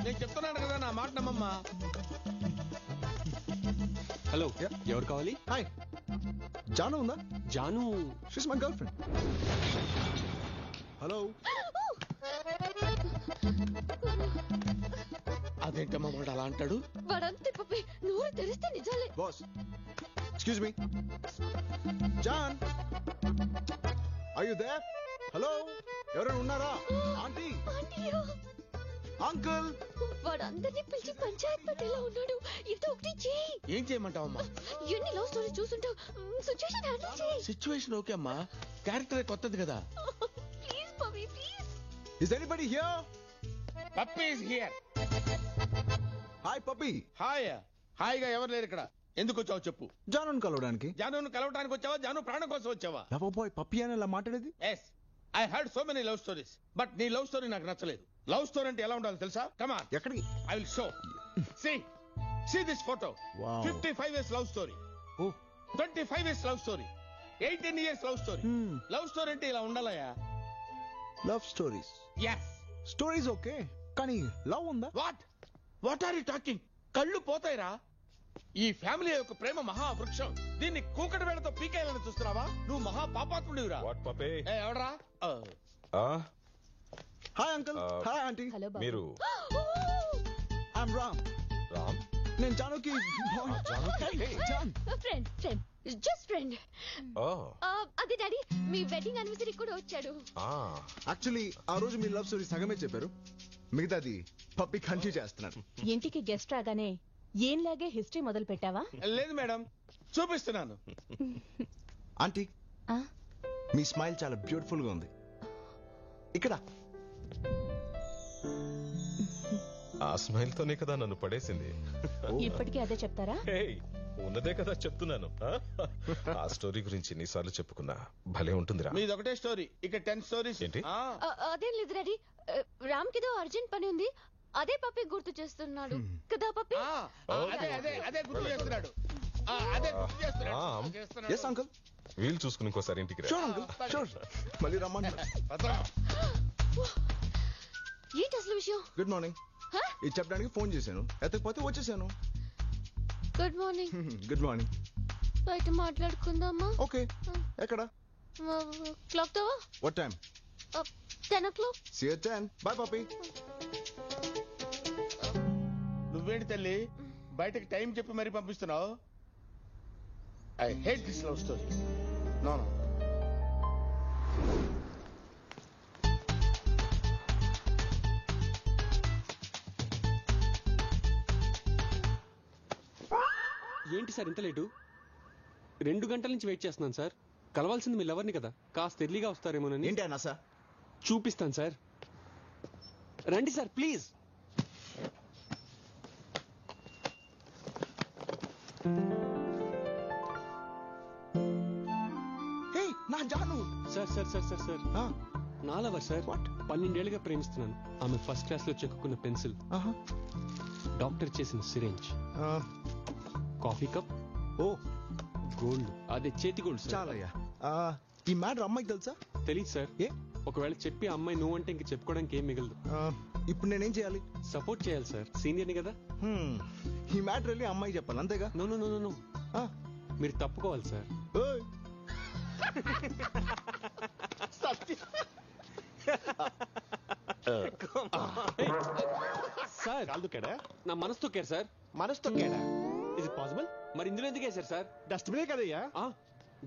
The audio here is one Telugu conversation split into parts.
నేను చెప్తున్నాను కదా నా మాట నమ్మమ్మా. హలో, ఎవరు కావాలి? హాయ్, జాను ఉందా? Janu she's my girl friend. Hello. అదేంటమ్మా వాడు అలా అంటాడు? వాడంతే పప్పి, నోరు తెరిస్తే నిజాలే. Boss, excuse me. Jaan, are you there? Hello, ఎవరైనా ఉన్నారా? Aunty, uncle. వాడందరినీ పిలిచి పంచాయత్ పెట్టేలా ఉన్నాడు. ఏదో ఒకటి చెయ్యి. ఏం చేయమంటావమ్మా? ఎన్ని లవ్ స్టోరీ చూసుంటావు. సిచ్యువేషన్ హ్యాండిల్ చెయ్యి. సిచ్యువేషన్ ఓకే అమ్మా, క్యారెక్టర్ కొత్తది కదా. Please Pappi, please. Is anybody here? Pappi is here. Hi Pappi. Hi. హాయిగా ఎవరు లేరు ఇక్కడ. ఎందుకు వచ్చావు చెప్పు. జానుని కలవడానికి. జానును కలవడానికి వచ్చావా? జాను ప్రాణం కోసం వచ్చావా? లవ్ బాయ్ పప్పీ అని ఇలా మాట్లాడేది? Yes, I heard so many love stories, but నీ లవ్ స్టోరీ నాకు నచ్చలేదు. లవ్ స్టోరీ అంటే ఎలా ఉండాలి తెలుసా? Come on. ఎక్కడికి? I will show. See this photo. Wow. 55 years love story. Oh. 25 years love story. 18 years love story. Love story అంటే ఇలా ఉండాలయా? Love stories. Yes. Stories okay, కానీ లవ్ ఉందా? What are you talking? కళ్ళు పోతాయిరా. ఈ ఫ్యామిలీ యొక్క ప్రేమ మహావృక్షం. దీన్ని కూకటి వేళతో పీకేయాలని చూస్తున్నావా? నువ్వు మహా పాపాత్ముడివిరా. ఎవడరా? Hi uncle. Hi aunty. మీరు? ఐఎమ్ రామ్. రామ్? నేను జానుకి జాన్ ఫ్రెండ్, జస్ట్ ఫ్రెండ్. అదే డాడీ, మీ వెడ్డింగ్ యానివర్సరీ కూడా వచ్చాడు. యాక్చువల్లీ ఆ రోజు మీ లవ్ స్టోరీ సగమే చెప్పారు, మిగతాది పప్పి కంటిన్యూ చేస్తున్నాను. ఇంటికి గెస్ట్ రాగానే ఏంలాగే హిస్టరీ మొదలు పెట్టావా? లేదు మేడం, చూపిస్తున్నాను. ఆంటీ, మీ స్మైల్ చాలా బ్యూటిఫుల్ గా ఉంది. ఇక్కడ ఆ స్మైల్ తోనే కదా నన్ను పడేసింది. ఇప్పటికీ అదే చెప్తారా? ఉన్నదే కదా చెప్తున్నాను. ఆ స్టోరీ గురించి ఎన్నిసార్లు చెప్పుకున్నా భలే ఉంటుందిరా. మీది ఒకటే స్టోరీ, ఇక 10 స్టోరీస్. ఏంటి? అదేం లేదు డాడీ, రామ్ కిదో అర్జెంట్ పని ఉంది, అదే పప్పి గుర్తు చేస్తున్నాడు కదా పప్పి. అదే గుర్తు చేస్తున్నాడు. అదే గుర్తు చేస్తున్నాడు. Yes uncle. వీలు చూసుకుని ఇంకోసారి ఇంటికి రా. Sure uncle, sure. మళ్ళీ రమ్మంటారు. ఏంటి అసలు విషయం? Good morning. ఇది చెప్పడానికి ఫోన్ చేశాను, ఎత్తకపోతే వచ్చేసాను. Good morning. Good morning. బయట మాట్లాడుకుందామా? ఓకే. ఎక్కడ? Clock tower. What time? 10 o'clock. See you at 10. Bye puppy. నువ్వేంటి తల్లి బయటకి టైం చెప్పి మరీ పంపిస్తున్నావు? I hate this love story. No. ఏంటి సార్ ఇంత లేటు? 2 గంటల నుంచి వెయిట్ చేస్తున్నాను సార్. కలవాల్సింది మీ లవర్ని కదా, కాస్త ఎర్లీగా వస్తారేమోనని. ఏంటి అన్నా సార్? చూపిస్తాను సార్, రండి సార్ ప్లీజ్. నా Janu. Sir sir sir sir sir నా లవర్ సార్. 12 ఏళ్ళుగా ప్రేమిస్తున్నాను. ఆమె ఫస్ట్ క్లాస్ లో చెక్కున్న పెన్సిల్, డాక్టర్ చేసిన సిరేంజ్, కాఫీ కప్, గోల్డ్, అదే చేతి గోల్డ్. చాలయ్యా. ఈ మ్యాటర్ అమ్మాయికి తెలుసా? తెలీదు సార్. ఒకవేళ చెప్పి అమ్మాయి నువ్వు అంటే ఇంక చెప్పుకోవడానికి ఏం మిగలదు. ఇప్పుడు నేనేం చేయాలి? సపోర్ట్ చేయాలి సార్, సీనియర్ని కదా. ఈ మ్యాటర్ వెళ్ళి అమ్మాయి చెప్పాలి అంతేగా? నో నో నో నో, మీరు తప్పుకోవాలి సార్. సార్ నా మనసు తొక్కారు సార్. మనసు తొక్కాడా? Is it possible? మరి ఇందులో ఎందుకు వేశారు సార్? డస్ట్బినే కదయ్యా.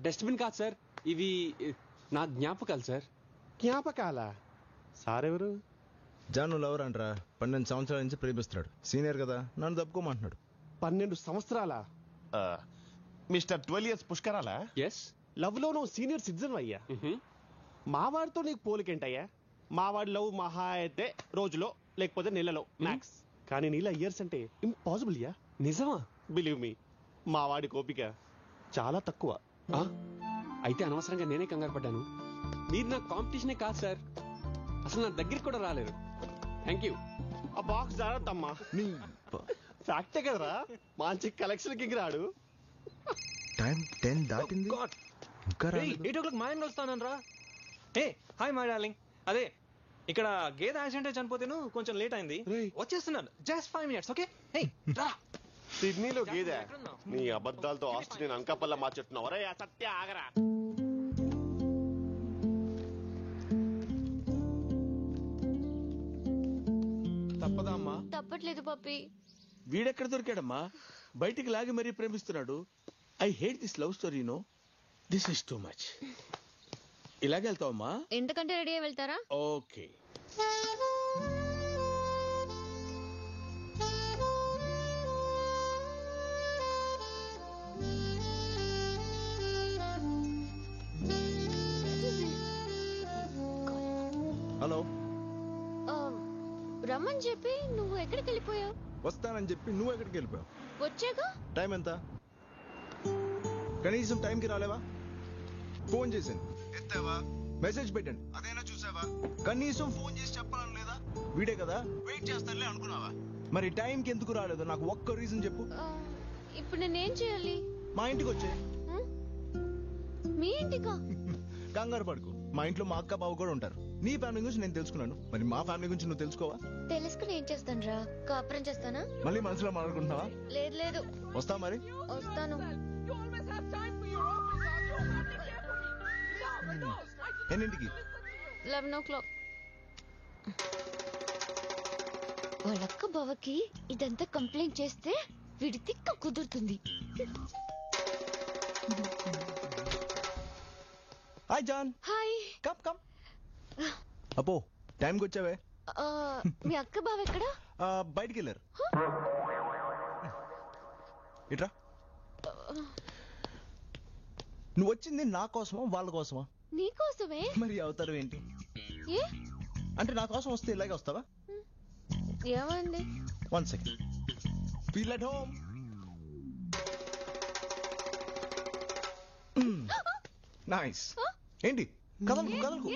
డస్ట్బిన్ కాదు సార్, ఇవి నా జ్ఞాపకాలు సార్. జ్ఞాపకాలా? సార్ ఎవరు? జాను లవర్ అంటారా, 12 సంవత్సరాల నుంచి ప్రేమిస్తున్నాడు. సీనియర్ కదా, నన్ను తప్పుకోమంటున్నాడు. 12 సంవత్సరాల మిస్టర్ 12 years పుష్కరాలా? ఎస్. లవ్ లో నువ్వు సీనియర్ సిటిజన్ అయ్యా. మావాడితో నీకు పోలికేంటయ్యా? మావాడి లవ్ మహా అయితే రోజులో లేకపోతే నెలలో మ్యాక్స్, కానీ నీలా ఇయర్స్ అంటే ఇంపాసిబుల్ యా. నిజమా? బిలీవ్ మీ, మావాడి కోపిక చాలా తక్కువ. అయితే అనవసరంగా నేనే కంగారు పడ్డాను. మీరు నా కాంపిటీషనే కాదు సార్, అసలు నా దగ్గరికి కూడా రాలేరు. Thank you. ఆ బాక్స్ జాగ్రత్తమ్మా. ఫ్యాక్టే కదరా, మంచి కలెక్షన్ కి రాడు. టైం 10 దాటింది. 8 o'clock మా ఆయన వస్తానరా. Hey hi my darling. అదే ఇక్కడ గేదె యాక్సిడెంట్ చనిపోతేను కొంచెం లేట్ అయింది. వచ్చేస్తున్నాను. Just 5 minutes. ఓకే. రా. సిడ్నీలో గేదె. నీ అబద్ధాలతో ఆస్తి నేను అంకపల్లా మార్చెట్టున్నావు. అరే సత్య ఆగరా. తప్పదా అమ్మా? తప్పట్లేదు పప్పి. వీడెక్కడ దొరికాడమ్మా? బయటికి లాగి మరీ ప్రేమిస్తున్నాడు. I hate this love story. No, this is too much. ఇలాగే వెళ్తావమ్మా? ఎంతకంటే రెడీ అయి వెళ్తారా? ఓకే. హలో. రమ్మని చెప్పి నువ్వు ఎక్కడికి వెళ్ళిపోయావు? వస్తానని చెప్పి నువ్వు ఎక్కడికి వెళ్ళిపోయావు? వచ్చాక టైం ఎంత? కనీసం టైంకి రాలేవా? ఫోన్ చేశాను, ఎత్తావా? మెసేజ్ పెట్టండి, అదైనా చూసావా? కనీసం ఫోన్ చేసి చెప్పాలని లేదా? వీడే కదా, వెయిట్ చేస్తానులే అనుకున్నావా? మరి టైంకి ఎందుకు రాలేదు? నాకు ఒక్క రీజన్ చెప్పు. ఇప్పుడు నేనేం చేయాలి? మా ఇంటికి వచ్చే. మీ ఇంటికా? కంగారు పడుకు, మా ఇంట్లో మా అక్క బావ కూడా ఉంటారు. నీ ఫ్యామిలీ గురించి నేను తెలుసుకున్నాను, మరి మా ఫ్యామిలీ గురించి నువ్వు తెలుసుకోవా? తెలుసుకుని ఏం చేస్తాను రా? కాపురం చేస్తానా? మళ్ళీ మనసులో మాట్లాడుకుంటున్నావా? లేదు లేదు. వస్తావా మరి? వస్తాను. ఎన్నింటికి? 11 o'clock. వాళ్ళక్క బావకి ఇదంతా కంప్లైంట్ చేస్తే వీడి తిక్క కుదురుతుంది. Hi John. Hi. Come come. అపో టైంకి వచ్చావే. మీ అక్క బావ ఎక్కడా? బయటికి వెళ్ళారు. ఇట్రా. నువ్వు వచ్చింది నా కోసమా వాళ్ళ కోసమా? నీకోసమే. మరి అవతారం ఏంటి? ఏ అంటే నా కోసం వస్తే ఇలాగే వస్తావా? ఏమండి? 1 second. Feel at home. Nice. ఏంటి కదలకు కదలకు?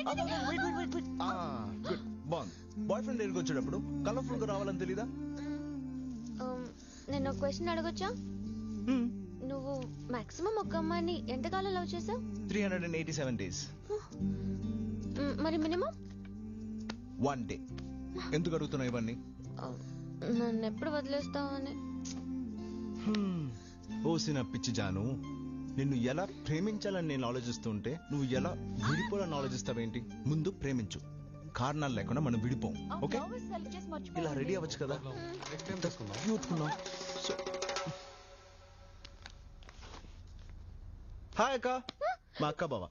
గుడ్. బాగుంది. బాయ్ ఫ్రెండ్ దగ్గరికి వచ్చేటప్పుడు కలర్ఫుల్ గా రావాలని తెలీదా? నేను ఒక క్వశ్చన్ అడగొచ్చా? నువ్వు మాక్సిమం ఒక అమ్మాయిని ఎంతకాలం లవ్ చేసావు? 387 days. మరి మినిమం? 1 day. ఎందుకు అడుగుతున్నావు ఇవన్నీ? నన్ను ఎప్పుడు వదిలేస్తావని. ఓసిన పిచ్చి జాను, నిన్ను ఎలా ప్రేమించాలని నేను ఆలోచిస్తుంటే నువ్వు ఎలా విడిపోవాలని ఆలోచిస్తావేంటి? ముందు ప్రేమించు, కారణాలు లేకుండా మనం విడిపోం. ఓకే, ఇలా రెడీ అవ్వచ్చు కదా? హాయ్ అక్క, మా అక్క బావ.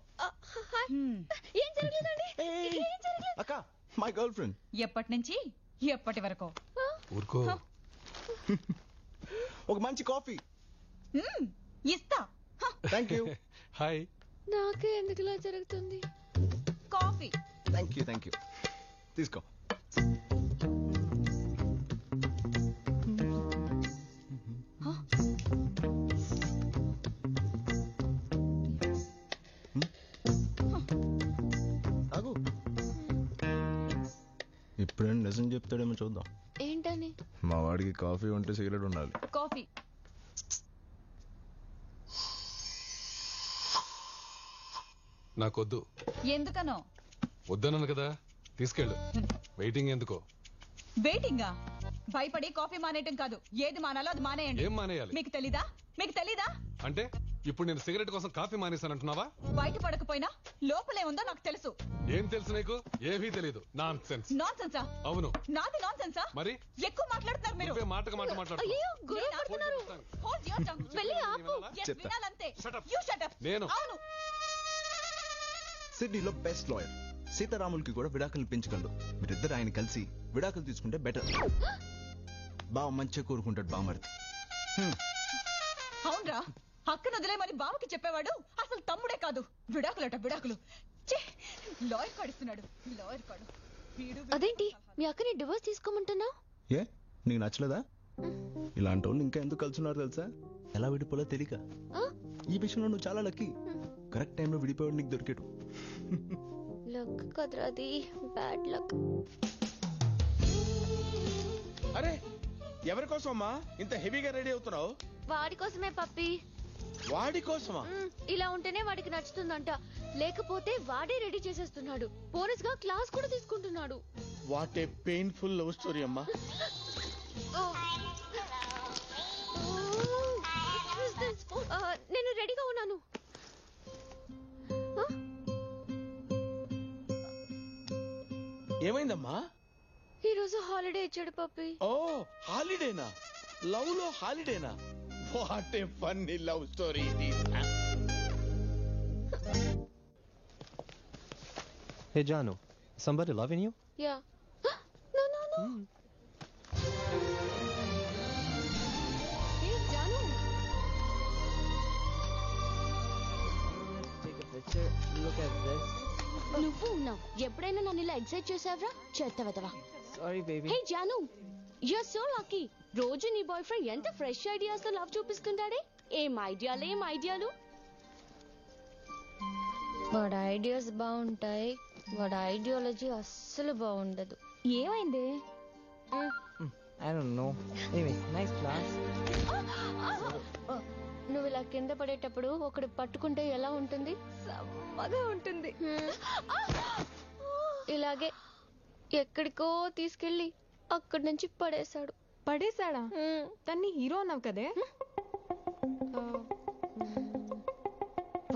ఏం జరగలేదండి. అక్క, మై గర్ల్ ఫ్రెండ్. ఎప్పటి నుంచి ఎప్పటి వరకు? ఊరుకో. ఒక మంచి కాఫీ. ఇస్తా. Thank you. హాయ్. నాకే ఎందుకు ఇలా జరుగుతుంది? Coffee. Thank you thank you. తీసుకో. ఆగు. ఇప్పుడేం నిజం చెప్తాడేమో చూద్దాం. ఏంటని? మా వాడికి కాఫీ ఉంటే సిగరెట్ ఉండాలి. కాఫీ. నాకొద్దు. ఎందుకనో? వద్దన్నాను కదా, తీసుకెళ్ళు. వెయిటింగ్ ఎందుకో? వెయిటింగా? భయపడి కాఫీ మానేయటం కాదు, ఏది మానాలో అది మానేయండి. ఏం మానేయాలి? మీకు తెలీదా? మీకు తెలీదా? అంటే ఇప్పుడు నేను సిగరెట్ కోసం కాఫీ మానేశానంటున్నావా? బయట పడకపోయినా లోపలే ఉందో నాకు తెలుసు. ఏం తెలుసు నీకు? ఏమీ తెలీదు. Non sense. నాన్ సెన్సా? అవును. నాది నాన్ సెన్సా? మరి ఎక్కువ మాట్లాడుతున్నారు మీరు. నువ్వే మాటకు మాట మాట్లాడుతున్నావు. అయ్యో, గొడవ పడుతున్నారు. Hold your tongue. వెళ్ళి ఆపు. Yes, చెప్తా. వినాలంతే. Shut up. You shut up. నేను. అవును. సిడ్నీలో బెస్ట్ లాయర్ సీతారాములకి కూడా విడాకులు పెంచగలడు. మీరిద్దరు ఆయన కలిసి విడాకులు తీసుకుంటే బెటర్. బావ మంచిగా కోరుకుంటాడు బామర్ది. అవునరా, అక్కను వదిలే మరి బావకి చెప్పేవాడు అసలు తమ్ముడే కాదు. విడాకులట విడాకులు. లాయర్ కాడిస్తున్నాడు, లాయర్ కాడు. అదేంటి మీ అక్కని డివోర్స్ తీసుకోమంటున్నావు? ఏ నీకు నచ్చలేదా? ఇలాంటి వాళ్ళు ఇంకా ఎందుకు కలుసున్నారు తెలుసా? ఎలా విడిపోలో తెలియక. ఈ విషయంలో నువ్వు చాలా లక్కీ. కరెక్ట్ టైంలో విడిపోయాడు నీకు దొరికాడు. లక్ కదరా అది, బ్యాడ్ లక్. అరే, ఎవరి కోసం అమ్మా ఇంత హెవీగా రెడీ అవుతున్నావు? వాడి కోసమే పప్పి. వాడి కోసమా? ఇలా ఉంటేనే వాడికి నచ్చుతుందంట. లేకపోతే వాడే రెడీ చేసేస్తున్నాడు. బోనస్ గా క్లాస్ కూడా తీసుకుంటున్నాడు. What a painful love story అమ్మా. నేను రెడీగా ఉన్నాను. ఏమైందమ్మా? ఈ రోజు హాలిడే ఇచ్చాడు పప్పి. ఓ హాలిడేనా? లవ్ లో హాలిడేనా? What a funny love story ఇది. Hey Janu, somebody loving you? Yeah. No. Hey Janu. Let's take a picture. Look at this. నువ్వు ఉన్నావు. ఎప్పుడైనా నన్ను ఇలా ఎక్సైట్ చేసావరా? చేస్తావా? Sorry, baby. Hey Janu, you are so lucky. రోజు నీ బాయ్ ఫ్రెండ్ ఎంత ఫ్రెష్ ఐడియాస్ తో లవ్ చూపిస్తుంటాడే. ఏం ఐడియాలు. వాడి ఐడియాస్ బాగుంటాయి, వాడి ఐడియాలజీ అస్సలు బాగుండదు. ఏమైంది? I don't know. Anyway, nice class. నువ్వు ఇలా కింద పడేటప్పుడు ఒకడు పట్టుకుంటే ఎలా ఉంటుంది? సమ్మగా ఉంటుంది. ఇలాగే ఎక్కడికో తీసుకెళ్ళి అక్కడి నుంచి పడేశాడా? తన్ని హీరో అన్నావు కదే.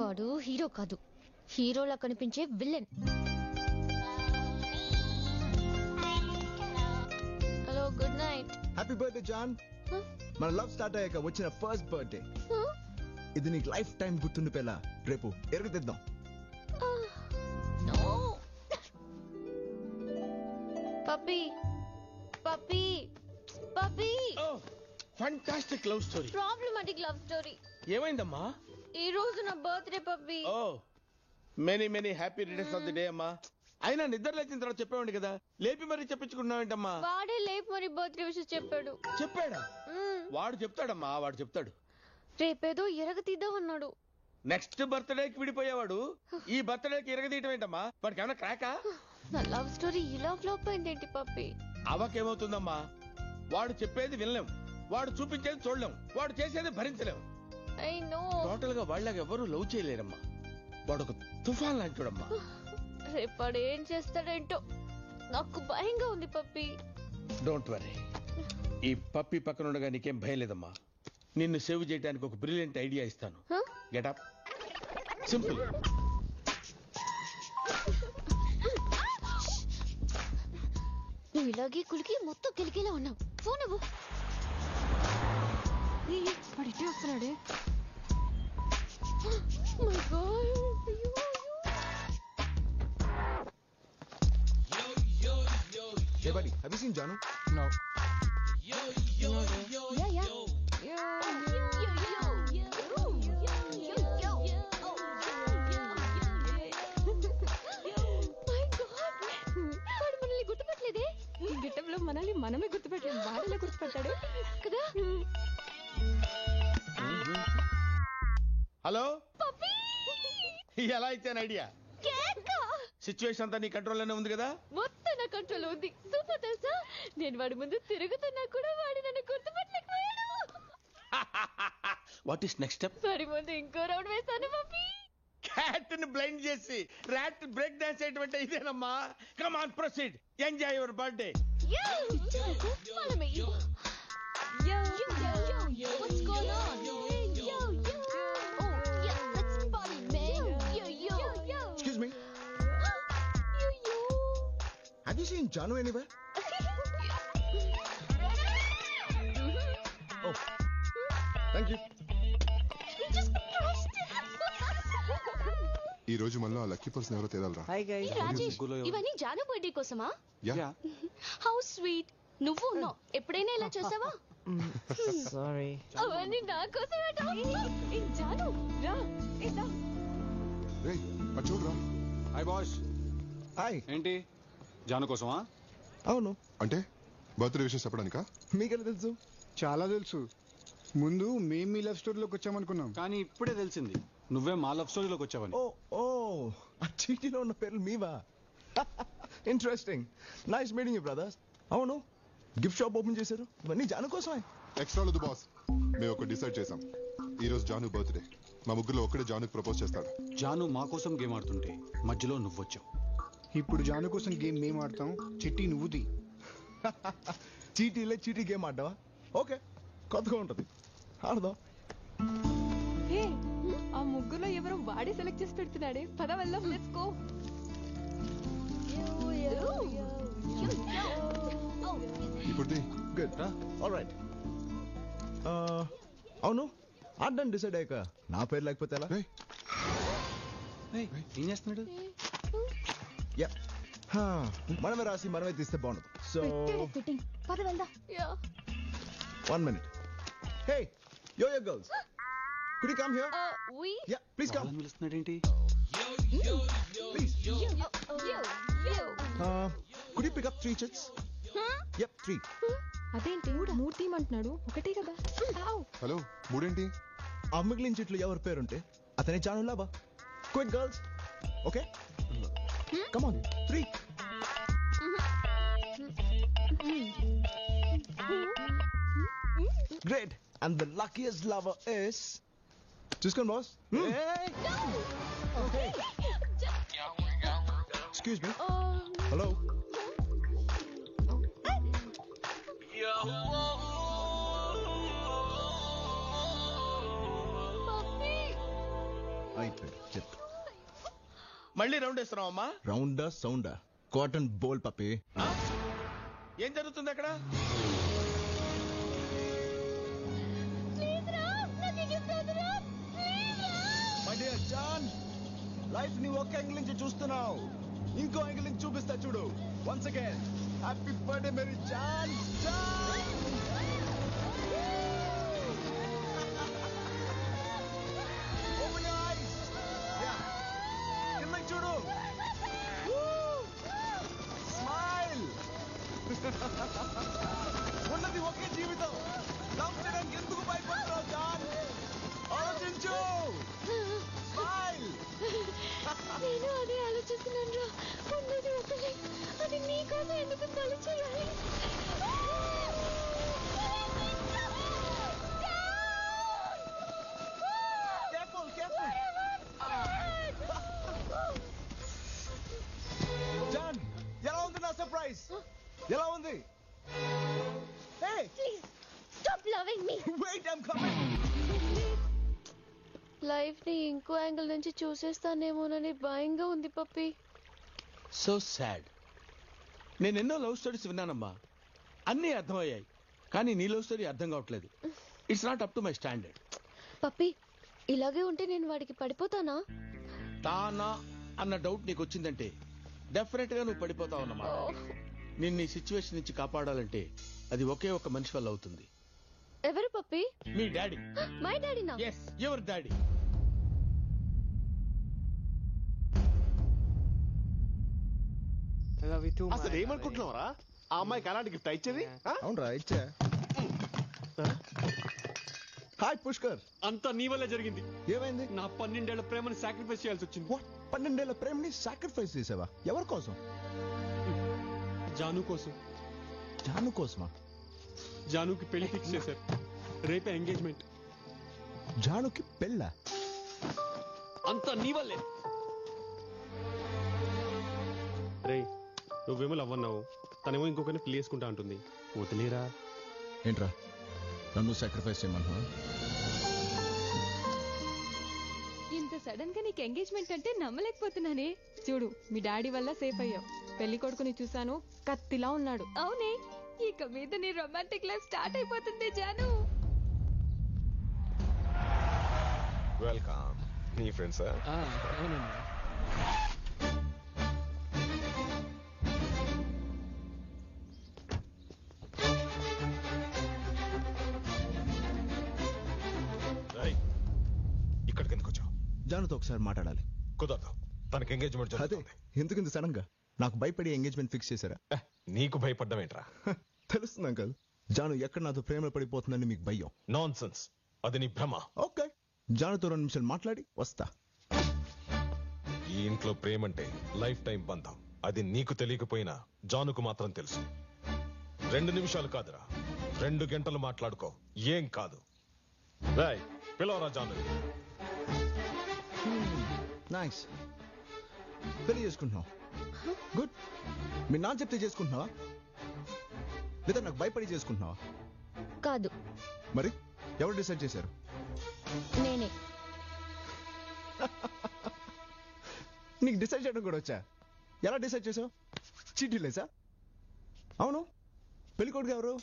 వాడు హీరో కాదు, హీరోలా కనిపించే villain. Hello, good night. Happy birthday Jaan. మన లవ్ స్టార్ట్ అయ్యాక వచ్చిన ఫస్ట్ బర్త్డే. ఇది నీకు లైఫ్ టైం గుర్తుండిపోయేలా రేపు ఎరుగుతిద్దాం. Puppy. Fantastic love story. Problematic love story. ఏమైందమ్మా? ఈ రోజు నా బర్త్డే పప్పీ. ఓ many happy returns of the day అమ్మా. అయినా నిద్ర లేచిన తర్వాత చెప్పేవాడి కదా, లేపి మరీ చెప్పించుకున్నావేంటమ్మా? వాడే లేపి మరి బర్త్డే విషయం చెప్పాడా? వాడు చెప్తాడమ్మా, వాడు చెప్తాడు. రేపేదో ఎరగతీద్దామన్నాడు. నెక్స్ట్ బర్త్డేకి విడిపోయేవాడు ఈ బర్త్డేకి ఎరగదీయటం ఏంటమ్మా? వాడికి ఏమైనా క్రాకా? నా లవ్ స్టోరీ ఇలా ఫ్లాప్ అయిందేంటి పప్పి? అవకేమవుతుందమ్మా, వాడు చెప్పేది వినలేం, వాడు చూపించేది చూడలేం, వాడు చేసేది భరించలేం. టోటల్ గా వాళ్ళకి ఎవరు లవ్ చేయలేరమ్మా. వాడు ఒక తుఫాన్ లాంటివాడమ్మా. రేపాడు ఏం చేస్తాడేంటో నాకు భయంగా ఉంది పప్పి. డోంట్ వరీ, ఈ పప్పి పక్కన ఉండగా నీకేం భయం లేదమ్మా. నిన్ను సేవ్ చేయడానికి ఒక బ్రిలియంట్ ఐడియా ఇస్తాను. Get up. సింపుల్. నువ్వు ఇలాగే కులికి మొత్తం కెలికేలా ఉన్నావు. ఫోన్ ఇవ్వు. పడితే వస్తున్నాడే. My god. Hey buddy, have you seen Janu? No. గుర్తుపట్టలేదే. ఈ గిట్టంలో మనల్ని మనమే గుర్తుపెట్టలేదు, వాడలే గుర్తుపెట్టాడు కదా. హలో, ఎలా ఇచ్చాను ఐడియా? సిచ్యువేషన్ అంతా నీ కంట్రోల్లోనే ఉంది కదా? మొత్తం నా కంట్రోల్ ఉంది. సూపర్ తెలుసా, నేను వాడి ముందు తిరుగుతున్నా కూడా వాడి నన్ను గుర్తుపట్టలేకపోయాడు. What is next step? వాడి ముందు ఇంకో రౌండ్ వేస్తాను పప్పి. క్యాట్ ని బ్లైండ్ చేసి ర్యాట్ బ్రేక్ డాన్స్ చేయటం ఇదేనమ్మా. Come on, proceed, enjoy your birthday. What's going on? Excuse me. Have you seen Janu anywhere? Oh, thank you. ఈ రోజు మళ్ళీ ఆ లక్కీ పర్సన్ ఎవరో తేదాలరా. Hi guys. రాజేష్, ఇవన్నీ జాను బర్త్డే కోసమా? యా. How sweet. నువ్వు ఉన్నావు, ఎప్పుడైనా ఇలా చేసావా? Sorry. అవన్నీ నా కోసమే. జాను రా. రేయ్, అటు చూడరా. Hi boss. హాయ్. ఏంటి జాను కోసమా? అవును. అంటే బర్త్డే విషెస్ చెప్పడానికా? మీకెలా తెలుసు? చాలా తెలుసు. ముందు మేము మీ లవ్ స్టోరీలోకి వచ్చామనుకున్నాం, కానీ ఇప్పుడే తెలిసింది నువ్వే మా లవ్ స్టోరీలోకి వచ్చావని. ఓ ఆ చీటీలో ఉన్న పేర్లు మీవా? Interesting. Nice meeting you brothers. అవును, గిఫ్ట్ షాప్ ఓపెన్ చేశారు, ఇవన్నీ జాను కోసమే. ఎక్స్ట్రా లేదు బాస్, మేము ఒక డిసైడ్ చేసాం. ఈ రోజు జాను బర్త్డే, మా ముగ్గురులో ఒక్కడే జానుకి ప్రపోజ్ చేస్తాడు. జాను మా కోసం గేమ్ ఆడుతుంటే మధ్యలో నువ్వొచ్చావు. ఇప్పుడు జాను కోసం గేమ్ మేము ఆడతాం, చిట్టి నువ్వుది. చీటీలే చీటీ గేమ్ ఆడ్డావా? ఓకే, కొత్తగా ఉంటది, ఆడదాం. హే, ఆ ముగ్గురులో ఎవరో వాడే సెలెక్ట్ చేసి పెడుతున్నాడే. పద వెళ్దాం, లెట్స్ గో. ఇప్పుడు గుడ్, ఆల్రైట్. అవును, ఆడడానికి డిసైడ్ అయ్యాక నా పేరు లేకపోతే ఎలా? ఏం చేస్తున్నాడు? యా, మనమే రాసి మనమే తీస్తే బాగుండదు. సో పద వెళ్దాం. 1 minute. Hey, yo girls, could you come here? Yeah, please come. పిలుస్తున్నాడేంటి? Please. Could you pick up 3 chits? Yep, 3. అదేంటి మూడు తీయమంటున్నాడు? ఒకటే కదా. హలో, మూడేంటి? ఆ మిగిలిన చెట్లు ఎవరి పేరుంటే అతనే జాను లాభా. Quick girls, okay? Come on, 3. Great, and the luckiest lover is... చూసుకోండి boss. Okay. Excuse me. Hello. అయిపోయింది, చెప్పు. మళ్ళీ రౌండ్ వేస్తున్నావు అమ్మా? రౌండా సౌండా? కాటన్ బోల్ పప్పి. ఏం జరుగుతుంది అక్కడ? మై డియర్ జాన్, లైఫ్ ని ఒక యాంగిల్ నుంచి చూస్తున్నావు, ఇంకో యాంగిల్ నుంచి చూపిస్తా చూడు. వన్స్ అగైన్ హ్యాపీ బర్త్డే మేరీ Jaan. Jaan, open your eyes. Yeah, కిందకి చూడు. స్మైల్. ఉన్నది ఒకే జీవితం, లవ్ చేయడానికి ఎందుకు భయపడుతున్నావు జాన్? ఆలోచించు. స్మైల్. నేను అదే ఆలోచిస్తున్నాను రా. ఉన్నది ఒకటే, అది నీకోసం ఎందుకు పని చేయాలి? Careful, careful. జాన్, ఎలా ఉంది నా సర్ప్రైజ్? ఎలా ఉంది? Hey, Please stop loving me. wait, I'm coming. Life ని ఇంకో యాంగిల్ నుంచి చూసేస్తానేమోనని భయంగా ఉంది పప్పి. So sad. నేను ఎన్నో లవ్ స్టోరీస్ విన్నానమ్మా, అన్నీ అర్థమయ్యాయి, కానీ నీ లవ్ స్టోరీ అర్థం కావట్లేదు. It's not up to my standard. Puppy, ఇలాగే ఉంటే నేను వాడికి పడిపోతానా? తానా అన్న డౌట్ నీకు వచ్చిందంటే డెఫినెట్ గా నువ్వు పడిపోతావు అన్నమాట. నిన్ను ఈ సిచ్యువేషన్ నుంచి కాపాడాలంటే అది ఒకే ఒక మనిషి వల్ల అవుతుంది. ఎవరు పప్పి? మీ డాడీ. మై డాడీనా? Yes, your daddy. అసలు ఏమనుకుంటున్నావరా? ఆ అమ్మాయికి అలాంటి గిఫ్ట్ ఇచ్చేది? అవునరా, ఇచ్చా. హాయ్ పుష్కర్. అంతా నీ వల్లే జరిగింది. ఏమైంది? నా 12 ఏళ్ల ప్రేమని సాక్రిఫైస్ చేయాల్సి వచ్చింది. 12 ఏళ్ల ప్రేమని సాక్రిఫైస్ చేసావా? ఎవరి కోసం? జాను కోసం. జాను కోసమా? జానుకి పెళ్లి ఫిక్స్ చేశారు, రేపే ఎంగేజ్మెంట్. జానుకి పెళ్ళా? అంతా నీ వల్లే. రే, నువ్వేమో లవ్ అన్నావు, తనేమో ఇంకొకరిని పెళ్లి చేసుకుంటా అంటుంది. వదిలేరా. ఏంట్రా, నన్ను సాక్రిఫైస్ చేయమన్నా? ఇంత సడన్ గా నీకు ఎంగేజ్మెంట్ అంటే నమ్మలేకపోతున్నానే. చూడు, మీ డాడీ వల్ల సేఫ్ అయ్యావు. పెళ్లి కొడుకుని చూసాను, కత్తిలా ఉన్నాడు. అవునే, ఇక మీద నీ రొమాంటిక్ లైఫ్ స్టార్ట్ అయిపోతుంది జాను. వెల్కమ్. నీ ఫ్రెండ్సా? ఇక్కడికి ఎందుకు వచ్చావు? జానుతో ఒకసారి మాట్లాడాలి. కుదరదు, తనకి ఎంగేజ్మెంట్ అదే, జరుగుతుంది. ఎందుకు ఇంత సడన్ గా? నాకు భయపడి ఎంగేజ్మెంట్ ఫిక్స్ చేశారా? నీకు భయపడ్డం ఏంట్రా? తెలుస్తుంది అంకల్, జాను ఎక్కడ నాతో ప్రేమలో పడిపోతుందని మీకు భయం. నాన్ సెన్స్, అది నీ భ్రమ. ఓకే, జానుతో 2 నిమిషాలు మాట్లాడి వస్తా. ఈ ఇంట్లో ప్రేమంటే లైఫ్ టైం బంధం. అది నీకు తెలియకపోయినా జానుకు మాత్రం తెలుసు. 2 నిమిషాలు కాదురా, 2 గంటలు మాట్లాడుకో, ఏం కాదు. రాయ్, పిలవరా జాను. నైస్. పెళ్లి చేసుకుంటున్నావు, గుడ్. మీ నాన్న చెప్తే చేసుకుంటున్నావా లేదా నాకు భయపడి చేసుకుంటున్నావా? కాదు, మరి ఎవరు డిసైడ్ చేశారు? నేనే. నీకు డిసైడ్ చేయడం కూడా వచ్చా? ఎలా డిసైడ్ చేసావు? చీటీ లేసా? అవును, పెళ్లి కొడుకు ఎవరు?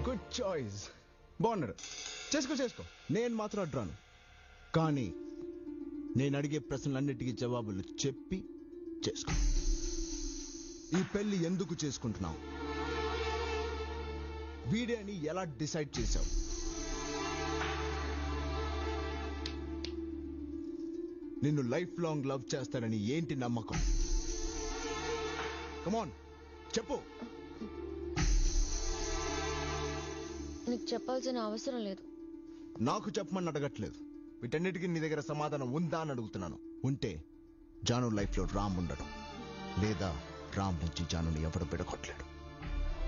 గుడ్ చాయిస్, బాగున్నాడు. చేసుకో. నేను మాత్రం అడ్రాను. కానీ నేను అడిగే ప్రశ్నలన్నిటికీ జవాబులు చెప్పి చేసుకో. ఈ పెళ్లి ఎందుకు చేసుకుంటున్నావు? వీడే అని ఎలా డిసైడ్ చేశావు? నిన్ను లైఫ్ లాంగ్ లవ్ చేస్తానని ఏంటి నమ్మకం? కమాన్ చెప్పు. నీకు చెప్పాల్సిన అవసరం లేదు. నాకు చెప్పమని అడగట్లేదు. వీటన్నిటికీ నీ దగ్గర సమాధానం ఉందా అని అడుగుతున్నాను. ఉంటే జాను లైఫ్ లో రామ్ ఉండడు, లేదా రామ్ నుంచి జానుని ఎవడు పెడగొట్టలేడు.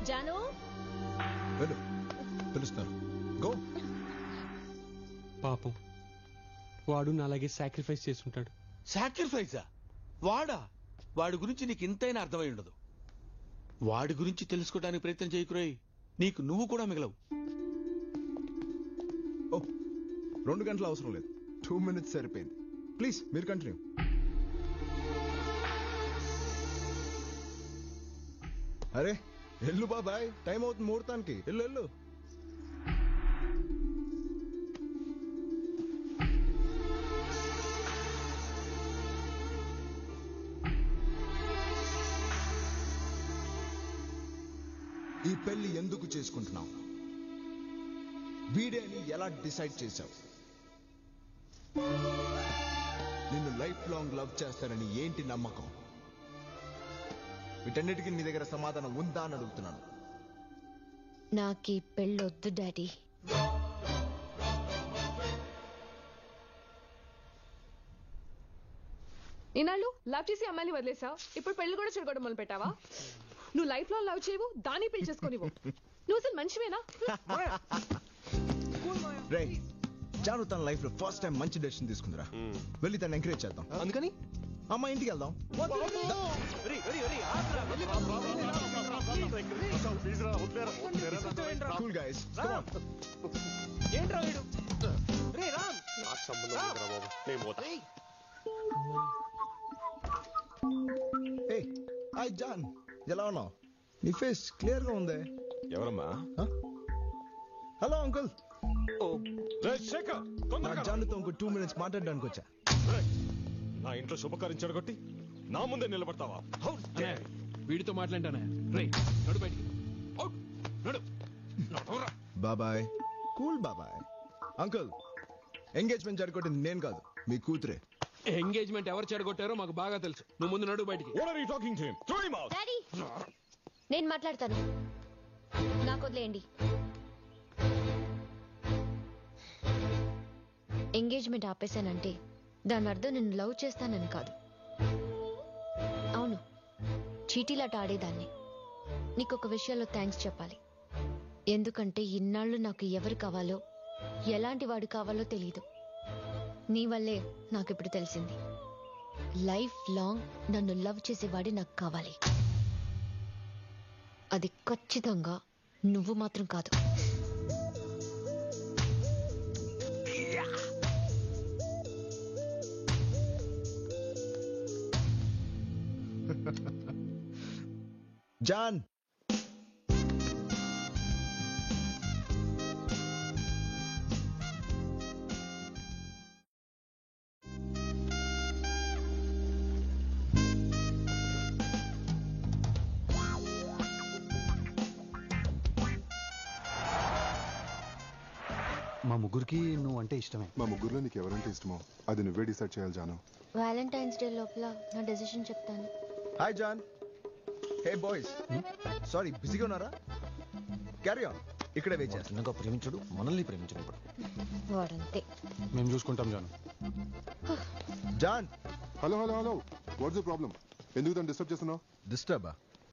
జాను, వెళ్ళు, పిలుస్తారు. గో. పాపం వాడు నాలాగే సాక్రిఫైస్ చేసుంటాడు. సాక్రిఫైజా? వాడి గురించి నీకు ఇంతైనా అర్థమై ఉండదు. వాడి గురించి తెలుసుకోవడానికి ప్రయత్నం చేయకురాయి, నీకు నువ్వు కూడా మిగలవు. 2 గంటలు అవసరం లేదు, 2 minutes సరిపోయింది. ప్లీజ్ మీరు కంటిన్యూ. అరే ఎల్లు బాబాయ్, టైం అవుతుంది ముహూర్తానికి. ఎల్లు. ఈ పెళ్లి ఎందుకు చేసుకుంటున్నావు? వీడే అని ఎలా డిసైడ్ చేశావు? నిన్ను లైఫ్ లాంగ్ లవ్ చేస్తానని ఏంటి నమ్మకం? వీటన్నిటికీ నీ దగ్గర సమాధానం ఉందా అని అడుగుతున్నాను. నాకు ఈ పెళ్ళొద్దు డాడీ. ఈనాళ్ళు లవ్ చేసి అమ్మాయిని వదిలేసావు, ఇప్పుడు పెళ్లి కూడా చెడగొట్టడం మొదలు పెట్టావా? నువ్వు లైఫ్ లో లవ్ చేయవు, దాన్ని పెళ్లి చేసుకోనివ్వు. నువ్వు అసలు మనిషివేనా? రే, జాను తన లైఫ్ లో ఫస్ట్ టైం మంచి డెసిషన్ తీసుకుందిరా. వెళ్ళి తను ఎంకరేజ్ చేద్దాం. అందుకని అమ్మా ఇంటికి వెళ్దాం. Cool guys, come on. ఏంట్రా వీడు? రే రామ్, నాకు సంబంధం లేదురా బాబు, నేను పోతా. ఏయ్ హాయ్ జాన్, ఎలా ఉన్నావు? నీ ఫేస్ క్లియర్ గా ఉందే. ఎవరమ్మా? Hello uncle. శేఖర్, జాన్తో ఇంకో 2 minutes మాట్లాడడానికి వచ్చా. నా ఇంట్లో శుభకార్యం చెడగొట్టి నా ముందే నిలబడతావా? వీడితో మాట్లాడానే. రే నడు బయటికి. నడు. బాబాయ్, కూల్ బాబాయ్. అంకుల్, ఎంగేజ్మెంట్ జరగొట్టింది నేను కాదు, మీ కూతురే. ఎంగేజ్మెంట్ ఎవరు చెడగొట్టారో మాకు బాగా తెలుసు. నువ్వు ముందు నడు బయటికి. డాడీ, నేను మాట్లాడతాను, నాకు వదిలేయండి. ఎంగేజ్మెంట్ ఆపేశానంటే దాని అర్థం నేను లవ్ చేస్తానని కాదు. అవును, చీటీలాట ఆడేదాన్ని. నీకొక విషయంలో థ్యాంక్స్ చెప్పాలి. ఎందుకంటే ఇన్నాళ్ళు నాకు ఎవరు కావాలో, ఎలాంటి వాడు కావాలో తెలియదు. నీ వల్లే నాకు ఇప్పుడు తెలిసింది. లైఫ్ లాంగ్ నన్ను లవ్ చేసేవాడే నాకు కావాలి. అది ఖచ్చితంగా నువ్వు మాత్రం కాదు. జాన్, మా ముగ్గురికి నువ్వు అంటే ఇష్టమే. మా ముగ్గురులో నీకు ఎవరంటే ఇష్టమో అది నువ్వే డిసైడ్ చేయాలి జాను. వ్యాలంటైన్స్ డే లోపల నా డెసిషన్ చెప్తాను. Hi Jaan. Hey boys, sorry బిజీగా ఉన్నారా? క్యారీ ఆన్, ఇక్కడే వెయిట్ చేస్తాను. ప్రేమించుడు, మనల్ని ప్రేమించడు. వాడంతే. మేము చూసుకుంటాం Janu. Jaan. Hello what's the problem? ఎందుకు తను డిస్టర్బ్ చేస్తున్నావు? డిస్టర్బా?